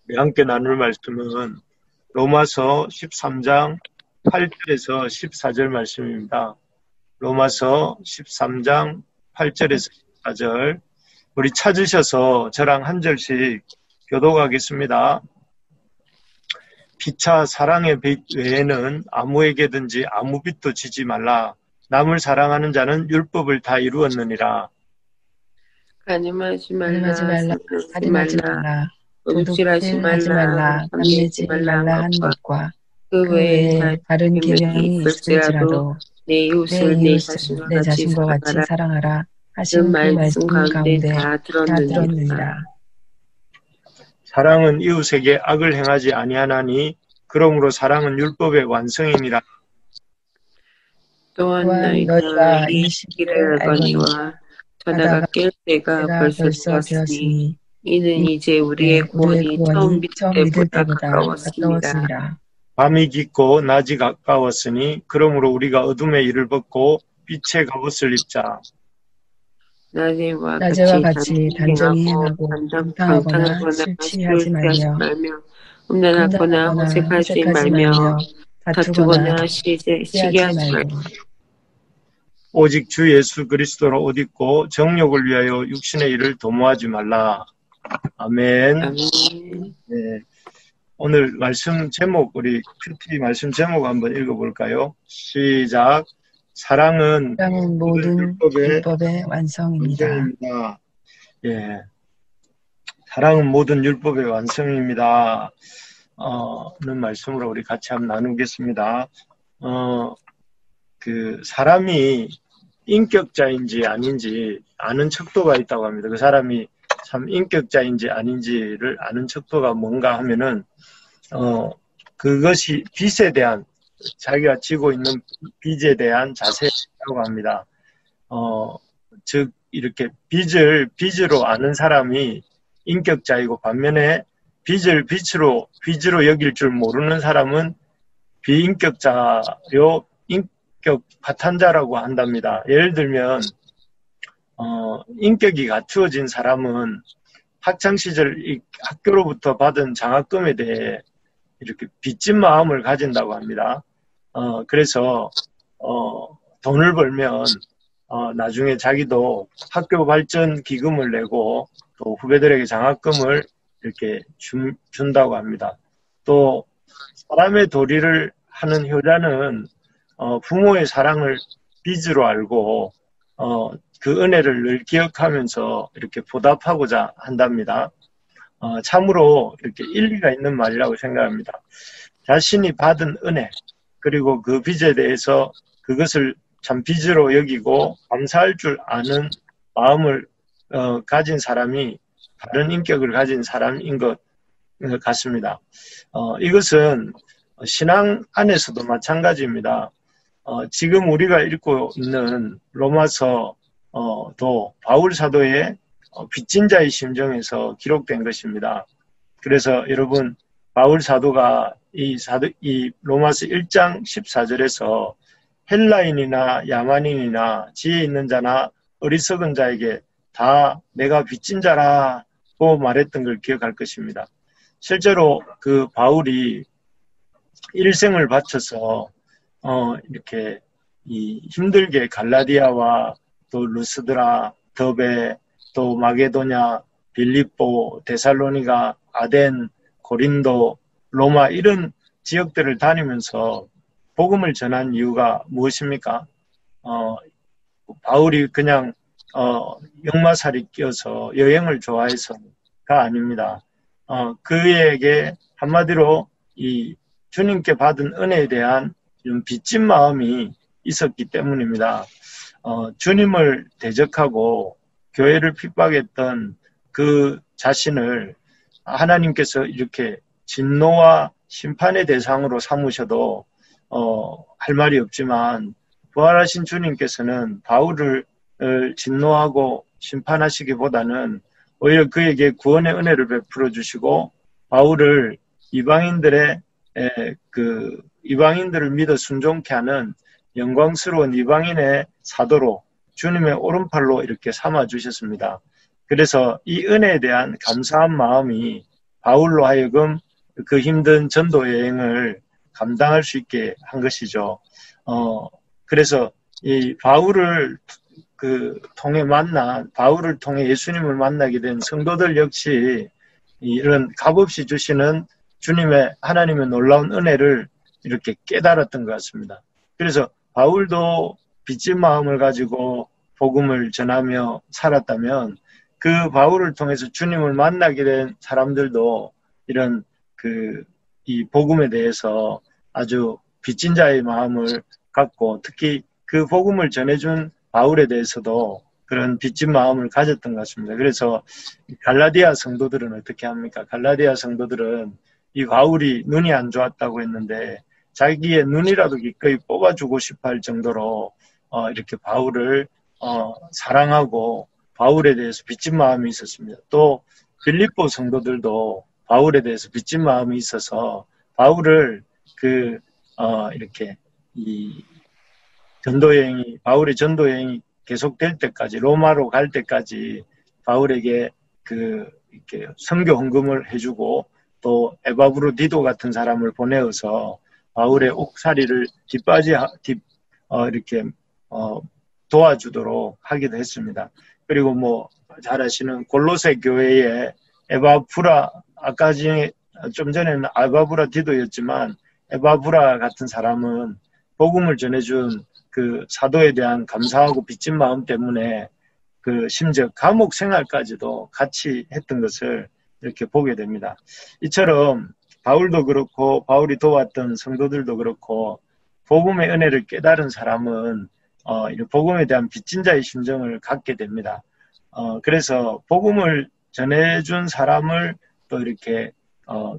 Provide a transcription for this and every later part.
우리 함께 나눌 말씀은 로마서 13장 8절에서 14절 말씀입니다. 로마서 13장 8절에서 14절. 우리 찾으셔서 저랑 한 절씩 교독하겠습니다. 피차 사랑의 빛 외에는 아무에게든지 아무 빛도 지지 말라. 남을 사랑하는 자는 율법을 다 이루었느니라. 간음하지 말라, 살인하지 살인하지 말라, 말라, 도둑질하지 도둑질하지 말라, 밤내지 밤내지 말라 말라 하는 한 것과 그 그 외에 외에 다른 계명이 계명이 있을지라도 있을지라도 내 내 이웃을 내 이웃을 자신과 내 같이 자신과 같이 사랑하라. 사랑하라 그 하신 그 말씀 말씀 가운데 가운데 다 다 들었느니라. 들었느니라. 사랑은 이웃에게 악을 행하지 아니하나니 그러므로 사랑은 율법의 완성이니라. 또한 또한 너희가 너희가 이 이 시기를 시기를 알거니와 알거니와 자다가 자다가 깰 때가 때가 벌써 벌써 되었으니 되었으니 이는 이제 우리의 우리의 구원이 처음 구원이 믿을 처음 믿을 때보다 때보다 가까웠습니다. 가까웠습니다. 밤이 깊고 낮이 가까웠으니 그러므로 우리가 어둠의 일을 벗고 빛의 갑옷을 입자. 낮에와 낮에와 같이 같이 단정히 행하고 방탕하거나 방탕하거나 술 취하지 술취하지 말며 말며 음란하거나 음란하거나 호색하지 호색하지 말며 말며 다투거나 다투거나 피하지 시기하지 말며 말고 오직 주 예수 그리스도로 옷 입고 정욕을 위하여 육신의 일을 도모하지 말라. 아멘. 아멘. 네. 오늘 말씀 제목, 우리 큐티 말씀 제목 한번 읽어볼까요? 시작. 사랑은 모든 율법의 완성입니다. 완성입니다. 예. 사랑은 모든 율법의 완성입니다. 는 말씀으로 우리 같이 한번 나누겠습니다. 사람이 인격자인지 아닌지 아는 척도가 있다고 합니다. 그 사람이 참 인격자인지 아닌지를 아는 척도가 뭔가 하면은, 그것이 빛에 대한, 자기가 지고 있는 빛에 대한 자세라고 합니다. 즉, 이렇게 빛으로 아는 사람이 인격자이고, 반면에 빛을 빛으로 여길 줄 모르는 사람은 비인격자요, 인격 파탄자라고 한답니다. 예를 들면, 인격이 갖추어진 사람은 학창시절 학교로부터 받은 장학금에 대해 이렇게 빚진 마음을 가진다고 합니다. 그래서, 돈을 벌면, 나중에 자기도 학교 발전 기금을 내고 또 후배들에게 장학금을 이렇게 준다고 합니다. 또, 사람의 도리를 하는 효자는, 부모의 사랑을 빚으로 알고, 그 은혜를 늘 기억하면서 이렇게 보답하고자 한답니다. 참으로 이렇게 일리가 있는 말이라고 생각합니다. 자신이 받은 은혜, 그리고 그 빚에 대해서 그것을 참 빚으로 여기고 감사할 줄 아는 마음을 가진 사람이 다른 인격을 가진 사람인 것 같습니다. 이것은 신앙 안에서도 마찬가지입니다. 지금 우리가 읽고 있는 로마서도 바울 사도의 빚진 자의 심정에서 기록된 것입니다. 그래서 여러분, 바울 사도가 이 로마서 1장 14절에서 헬라인이나 야만인이나 지혜 있는 자나 어리석은 자에게 다 내가 빚진 자라고 말했던 걸 기억할 것입니다. 실제로 그 바울이 일생을 바쳐서 이렇게 힘들게 갈라디아와 또 루스드라, 더베, 또 마게도냐, 빌립보, 데살로니가, 아덴, 고린도, 로마 이런 지역들을 다니면서 복음을 전한 이유가 무엇입니까? 바울이 그냥 역마살이 껴서 여행을 좋아해서가 아닙니다. 그에게 한마디로 이 주님께 받은 은혜에 대한 좀 빚진 마음이 있었기 때문입니다. 주님을 대적하고 교회를 핍박했던 그 자신을 하나님께서 이렇게 진노와 심판의 대상으로 삼으셔도 할 말이 없지만 부활하신 주님께서는 바울을 진노하고 심판하시기보다는 오히려 그에게 구원의 은혜를 베풀어 주시고 바울을 이방인들을 믿어 순종케 하는 영광스러운 이방인의 사도로 주님의 오른팔로 이렇게 삼아 주셨습니다. 그래서 이 은혜에 대한 감사한 마음이 바울로 하여금 그 힘든 전도 여행을 감당할 수 있게 한 것이죠. 그래서 이 바울을 바울을 통해 예수님을 만나게 된 성도들 역시 이런 값없이 주시는 하나님의 놀라운 은혜를 이렇게 깨달았던 것 같습니다. 그래서 바울도 빚진 마음을 가지고 복음을 전하며 살았다면 그 바울을 통해서 주님을 만나게 된 사람들도 이런 이 복음에 대해서 아주 빚진 자의 마음을 갖고 특히 그 복음을 전해준 바울에 대해서도 그런 빚진 마음을 가졌던 것 같습니다. 그래서 갈라디아 성도들은 어떻게 합니까? 갈라디아 성도들은 이 바울이 눈이 안 좋았다고 했는데 자기의 눈이라도 기꺼이 뽑아주고 싶어 할 정도로 이렇게 바울을 사랑하고 바울에 대해서 빚진 마음이 있었습니다. 또 빌립보 성도들도 바울에 대해서 빚진 마음이 있어서 바울을 이렇게 이 바울의 전도 여행이 계속될 때까지 로마로 갈 때까지 바울에게 이렇게 선교 헌금을 해주고 또 에바브로디도 같은 사람을 보내어서 바울의 옥살이를 이렇게 도와주도록 하기도 했습니다. 그리고 뭐 잘 아시는 골로새 교회에 에바브라 좀 전에는 에바브라디도였지만 에바브라 같은 사람은 복음을 전해준 그 사도에 대한 감사하고 빚진 마음 때문에 심지어 감옥 생활까지도 같이 했던 것을 이렇게 보게 됩니다. 이처럼 바울도 그렇고 바울이 도왔던 성도들도 그렇고 복음의 은혜를 깨달은 사람은 복음에 대한 빚진 자의 심정을 갖게 됩니다. 그래서 복음을 전해준 사람을 또 이렇게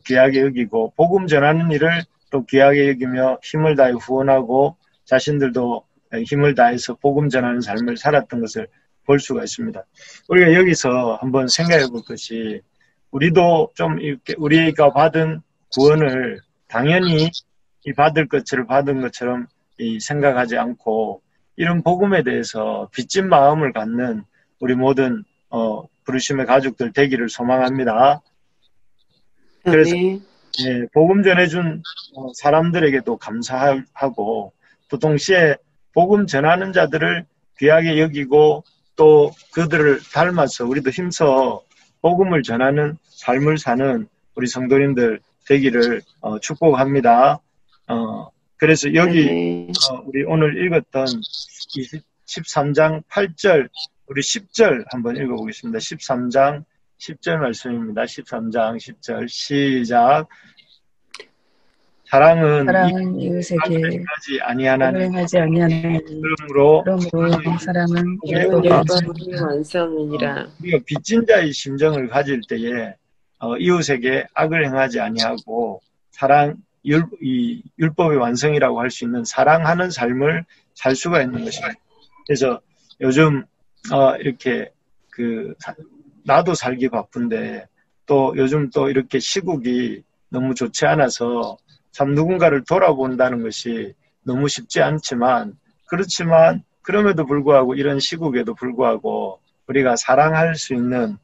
귀하게 여기고 복음 전하는 일을 또 귀하게 여기며 힘을 다해 후원하고 자신들도 힘을 다해서 복음 전하는 삶을 살았던 것을 볼 수가 있습니다. 우리가 여기서 한번 생각해 볼 것이 우리도 좀 이렇게 우리가 받은 구원을 당연히 받은 것처럼 생각하지 않고 이런 복음에 대해서 빚진 마음을 갖는 우리 모든 부르심의 가족들 되기를 소망합니다. 그래서 복음 전해준 사람들에게도 감사하고 또 동시에 복음 전하는 자들을 귀하게 여기고 또 그들을 닮아서 우리도 힘써 복음을 전하는 삶을 사는 우리 성도님들 되기를 축복합니다. 그래서 여기 우리 오늘 읽었던 13장 8절 우리 10절 한번 읽어보겠습니다. 13장 10절 말씀입니다. 13장 10절 시작. 사랑은 이웃에게 행하지 아니하나니 그러므로 사랑은 율법의 완성이니라. 우리가 빚진 자의 심정을 가질 때에 이웃에게 악을 행하지 아니하고 율법의 완성이라고 할 수 있는 사랑하는 삶을 살 수가 있는 것입니다. 그래서 요즘 이렇게 나도 살기 바쁜데 또 요즘 또 이렇게 시국이 너무 좋지 않아서 참 누군가를 돌아본다는 것이 너무 쉽지 않지만 그렇지만 그럼에도 불구하고 이런 시국에도 불구하고 우리가 사랑할 수 있는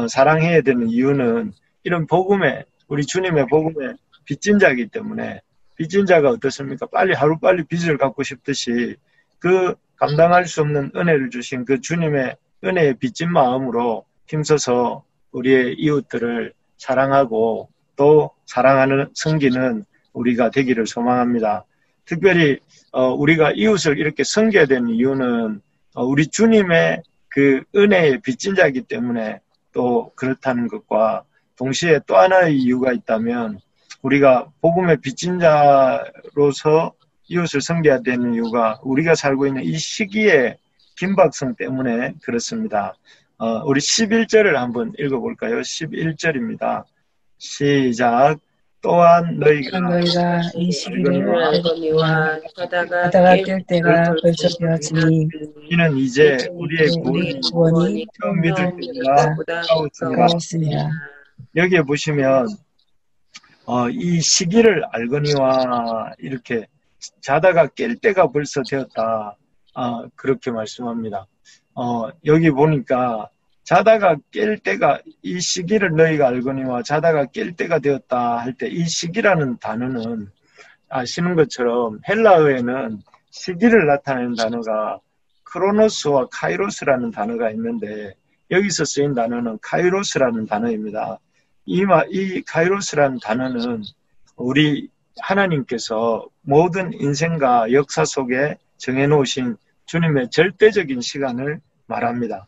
사랑해야 되는 이유는 이런 복음에 우리 주님의 복음에 빚진 자이기 때문에 빚진 자가 어떻습니까? 하루빨리 빚을 갚고 싶듯이 그 감당할 수 없는 은혜를 주신 그 주님의 은혜의 빚진 마음으로 힘써서 우리의 이웃들을 사랑하고 또 사랑하는 섬기는 우리가 되기를 소망합니다. 특별히 우리가 이웃을 이렇게 섬겨야 되는 이유는 우리 주님의 그 은혜의 빚진 자이기 때문에 또 그렇다는 것과 동시에 또 하나의 이유가 있다면 우리가 복음의 빚진 자로서 이웃을 섬겨야 되는 이유가 우리가 살고 있는 이 시기의 긴박성 때문에 그렇습니다. 우리 11절을 한번 읽어볼까요? 11절입니다. 시작. 또한 너희가 이 시기를 알거니와 하다가 깰 때가 벌써 되었으니 이는 이제 우리의 구원이 처음 믿을 때보다 가까웠습니다. 여기에 보시면 이 시기를 알거니와 이렇게 자다가 깰 때가 벌써 되었다. 그렇게 말씀합니다. 여기 보니까 자다가 깰 때가 이 시기를 너희가 알거니와 자다가 깰 때가 되었다 할 때 이 시기라는 단어는 아시는 것처럼 헬라어에는 시기를 나타내는 단어가 크로노스와 카이로스라는 단어가 있는데 여기서 쓰인 단어는 카이로스라는 단어입니다. 이 카이로스라는 단어는 우리 하나님께서 모든 인생과 역사 속에 정해놓으신 주님의 절대적인 시간을 말합니다.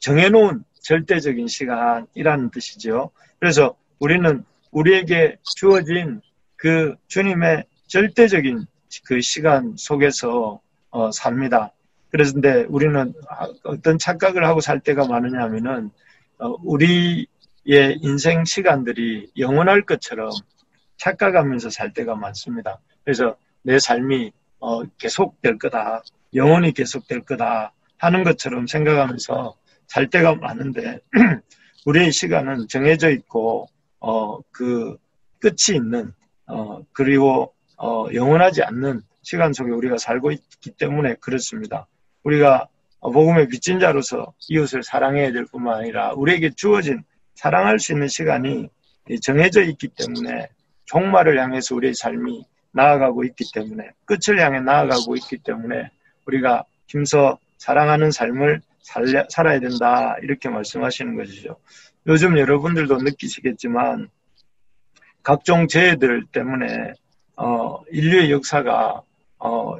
정해놓은 절대적인 시간이라는 뜻이죠. 그래서 우리는 우리에게 주어진 그 주님의 절대적인 그 시간 속에서 삽니다. 그런데 우리는 어떤 착각을 하고 살 때가 많으냐 하면은 우리의 인생 시간들이 영원할 것처럼 착각하면서 살 때가 많습니다. 그래서 내 삶이 계속될 거다, 영원히 계속될 거다 하는 것처럼 생각하면서 살 때가 많은데 우리의 시간은 정해져 있고 그 끝이 있는 그리고 영원하지 않는 시간 속에 우리가 살고 있기 때문에 그렇습니다. 우리가 복음의 빚진 자로서 이웃을 사랑해야 될 뿐만 아니라 우리에게 주어진 사랑할 수 있는 시간이 정해져 있기 때문에 종말을 향해서 우리의 삶이 나아가고 있기 때문에 끝을 향해 나아가고 있기 때문에 우리가 힘써 사랑하는 삶을 살아야 된다 이렇게 말씀하시는 것이죠. 요즘 여러분들도 느끼시겠지만 각종 재해들 때문에 인류의 역사가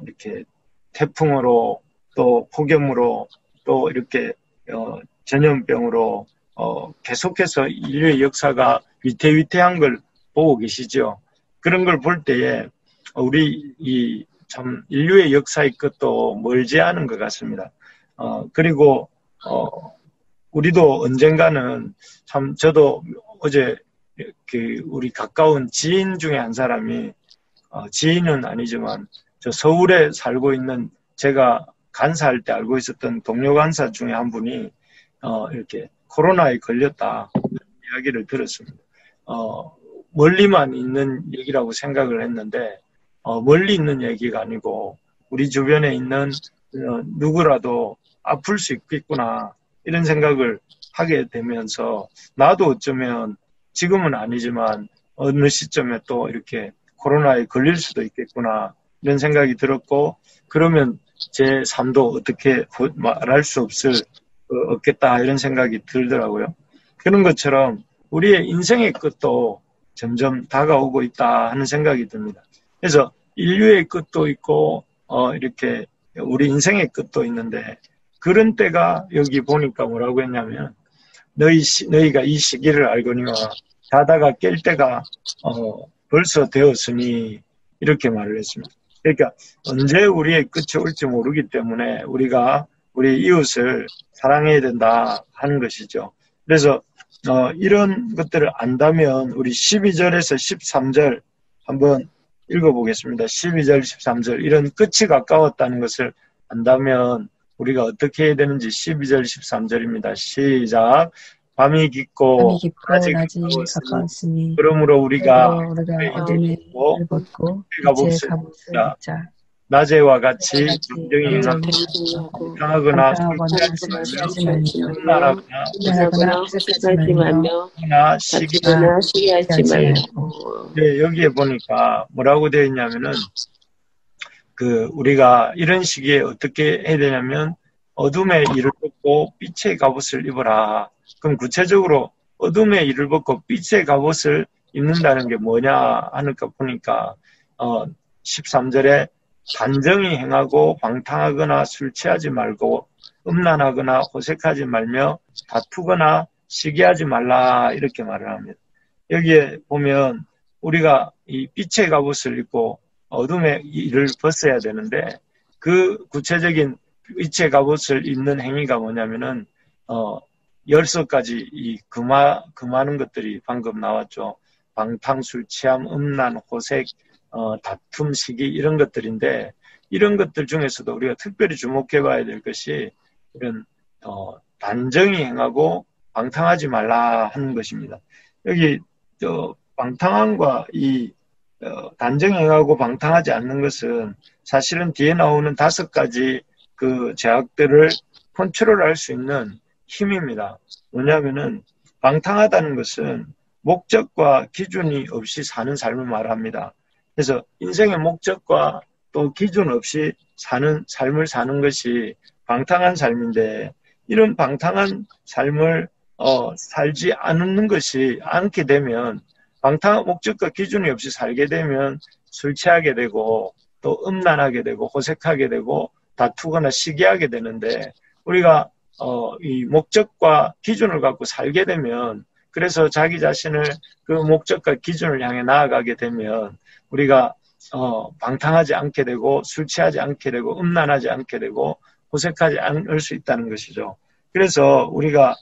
이렇게 태풍으로 또 폭염으로 또 이렇게 전염병으로 계속해서 인류의 역사가 위태위태한 걸 보고 계시죠. 그런 걸 볼 때에 우리 참 인류의 역사의 끝도 멀지 않은 것 같습니다. 그리고 우리도 언젠가는 참 저도 어제 우리 가까운 지인 중에 한 사람이 지인은 아니지만 저 서울에 살고 있는 제가 간사할 때 알고 있었던 동료 간사 중에 한 분이 이렇게 코로나에 걸렸다 이야기를 들었습니다. 멀리만 있는 얘기라고 생각을 했는데 멀리 있는 얘기가 아니고 우리 주변에 있는 누구라도 아플 수 있겠구나 이런 생각을 하게 되면서 나도 어쩌면 지금은 아니지만 어느 시점에 또 이렇게 코로나에 걸릴 수도 있겠구나 이런 생각이 들었고 그러면 제 삶도 어떻게 말할 수 없겠다 이런 생각이 들더라고요. 그런 것처럼 우리의 인생의 끝도 점점 다가오고 있다 하는 생각이 듭니다. 그래서 인류의 끝도 있고 이렇게 우리 인생의 끝도 있는데 그런 때가 여기 보니까 뭐라고 했냐면 너희가 이 시기를 알거니와 자다가 깰 때가 벌써 되었으니 이렇게 말을 했습니다. 그러니까 언제 우리의 끝이 올지 모르기 때문에 우리가 우리 이웃을 사랑해야 된다 하는 것이죠. 그래서 이런 것들을 안다면 우리 12절에서 13절 한번 읽어보겠습니다. 12절, 13절 이런 끝이 가까웠다는 것을 안다면 우리가 어떻게 해야 되는지 12절, 13절입니다. 시작. 밤이 깊고 낮이 가까웠으니 그러므로 우리가 어둠의 일을 벗고 빛의 갑옷을 입자. 낮에와 같이 정정히 방탕하거나 술취하지 음란하거나 헛짓하지 말며 시기나 시기하지 말고. 네, 여기에 보니까 뭐라고 되어 있냐면은 우리가 이런 시기에 어떻게 해야 되냐면 어둠의 일을 벗고 빛의 갑옷을 입어라. 그럼 구체적으로 어둠의 일을 벗고 빛의 갑옷을 입는다는 게 뭐냐 하니까 보니까 13절에 단정히 행하고 방탕하거나 술 취하지 말고 음란하거나 호색하지 말며 다투거나 시기하지 말라 이렇게 말을 합니다. 여기에 보면 우리가 이 빛의 갑옷을 입고 어둠의 일을 벗어야 되는데 그 구체적인 빛의 갑옷을 입는 행위가 뭐냐면은 10가지 이 금하는 것들이 방금 나왔죠. 방탕, 술 취함, 음란, 호색, 다툼, 시기 이런 것들인데 이런 것들 중에서도 우리가 특별히 주목해 봐야 될 것이 이런 단정히 행하고 방탕하지 말라 하는 것입니다. 여기 방탕함과 이 단정히 행하고 방탕하지 않는 것은 사실은 뒤에 나오는 5가지 그 제약들을 컨트롤할 수 있는 힘입니다. 뭐냐면은 방탕하다는 것은 목적과 기준이 없이 사는 삶을 말합니다. 그래서 인생의 목적과 또 기준 없이 사는 삶을 사는 것이 방탕한 삶인데, 이런 방탕한 삶을 살지 않게 되면, 방탕한 목적과 기준이 없이 살게 되면 술 취하게 되고 또 음란하게 되고 호색하게 되고 다투거나 시기하게 되는데, 우리가 이 목적과 기준을 갖고 살게 되면, 그래서 자기 자신을 그 목적과 기준을 향해 나아가게 되면 우리가 방탕하지 않게 되고 술 취하지 않게 되고 음란하지 않게 되고 호색하지 않을 수 있다는 것이죠. 그래서 우리가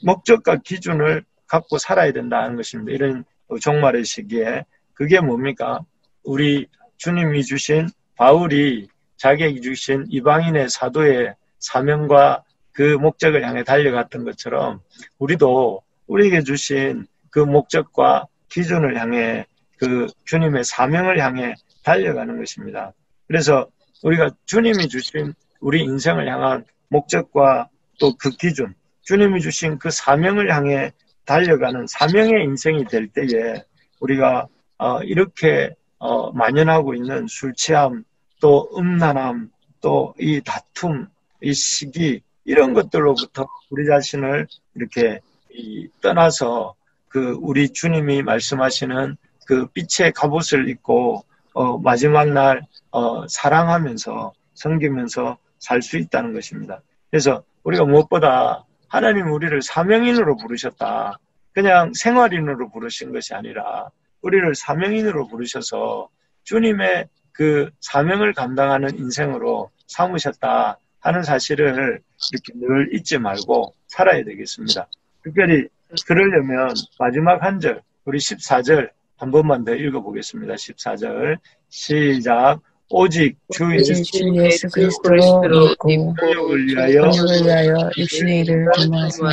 목적과 기준을 갖고 살아야 된다는 것입니다. 이런 종말의 시기에. 그게 뭡니까? 우리 주님이 주신, 바울이 자기에게 주신 이방인의 사도의 사명과 그 목적을 향해 달려갔던 것처럼, 우리도 우리에게 주신 그 목적과 기준을 향해, 그 주님의 사명을 향해 달려가는 것입니다. 그래서 우리가 주님이 주신 우리 인생을 향한 목적과 또 그 기준, 주님이 주신 그 사명을 향해 달려가는 사명의 인생이 될 때에, 우리가 이렇게 만연하고 있는 술 취함, 또 음란함, 또 이 다툼, 이 시기, 이런 것들로부터 우리 자신을 이렇게 떠나서 그 우리 주님이 말씀하시는 그 빛의 갑옷을 입고 마지막 날 사랑하면서 섬기면서 살 수 있다는 것입니다. 그래서 우리가 무엇보다 하나님 우리를 사명인으로 부르셨다. 그냥 생활인으로 부르신 것이 아니라 우리를 사명인으로 부르셔서 주님의 그 사명을 감당하는 인생으로 삼으셨다 하는 사실을 이렇게 늘 잊지 말고 살아야 되겠습니다. 특별히 그러려면 마지막 한 절, 우리 14절 한 번만 더 읽어보겠습니다. 14절 시작. 오직 주 예수 그리스도로 믿고 번역을 위하여 번역을 위하여 육신의 일을 도모하지마.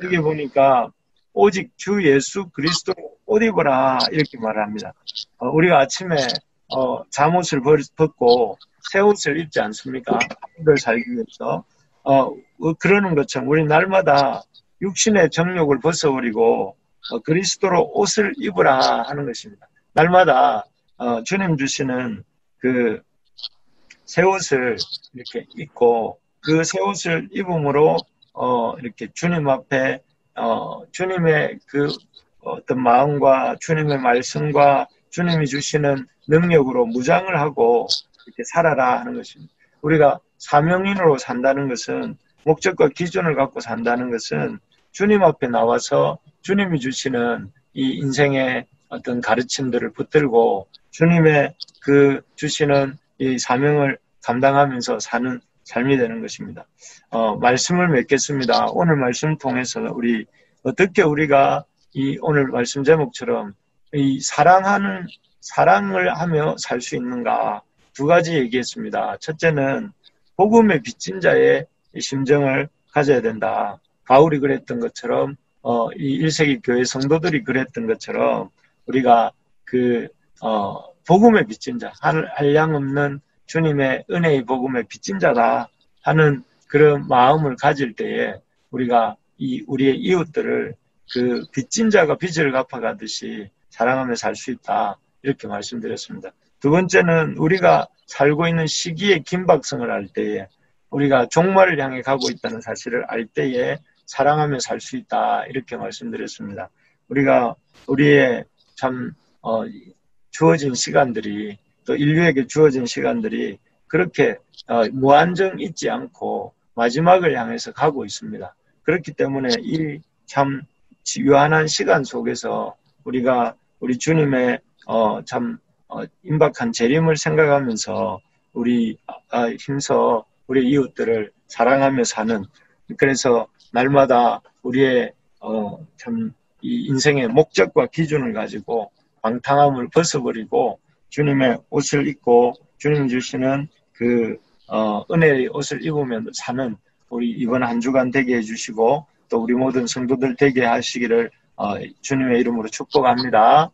여기 보니까 오직 주 예수 그리스도 옷 입어라 이렇게 말합니다. 우리가 아침에 잠옷을 벗고 새 옷을 입지 않습니까? 이걸 살기 위해서 그러는 것처럼 우리 날마다 육신의 정욕을 벗어버리고 그리스도로 옷을 입으라 하는 것입니다. 날마다 주님 주시는 그 새 옷을 이렇게 입고 그 새 옷을 입음으로 이렇게 주님 앞에 주님의 그 어떤 마음과 주님의 말씀과 주님이 주시는 능력으로 무장을 하고 이렇게 살아라 하는 것입니다. 우리가 사명인으로 산다는 것은, 목적과 기준을 갖고 산다는 것은 주님 앞에 나와서 주님이 주시는 이 인생의 어떤 가르침들을 붙들고 주님의 그 주시는 이 사명을 감당하면서 사는 삶이 되는 것입니다. 말씀을 맺겠습니다. 오늘 말씀 통해서 우리 어떻게 우리가 이 오늘 말씀 제목처럼 이 사랑을 하며 살 수 있는가, 두 가지 얘기했습니다. 첫째는 복음의 빚진 자의 심정을 가져야 된다. 바울이 그랬던 것처럼 이 1세기 교회 성도들이 그랬던 것처럼 우리가 그 복음의 빚진 자, 한량없는 주님의 은혜의 복음의 빚진 자다 하는 그런 마음을 가질 때에 우리가 우리의 이웃들을 그 빚진 자가 빚을 갚아가듯이 사랑하며 살 수 있다, 이렇게 말씀드렸습니다. 두 번째는 우리가 살고 있는 시기의 긴박성을 알 때에, 우리가 종말을 향해 가고 있다는 사실을 알 때에 사랑하며 살 수 있다, 이렇게 말씀드렸습니다. 우리가 우리의 참 주어진 시간들이, 또 인류에게 주어진 시간들이 그렇게 무한정 있지 않고 마지막을 향해서 가고 있습니다. 그렇기 때문에 이 참 유한한 시간 속에서 우리가 우리 주님의 참 임박한 재림을 생각하면서 우리 힘써 우리 이웃들을 사랑하며 사는, 그래서 날마다 우리의 참 이 인생의 목적과 기준을 가지고 방탕함을 벗어버리고 주님의 옷을 입고 주님 주시는 그 은혜의 옷을 입으며 사는 우리 이번 한 주간 되게 해주시고 또 우리 모든 성도들 되게 하시기를 주님의 이름으로 축복합니다.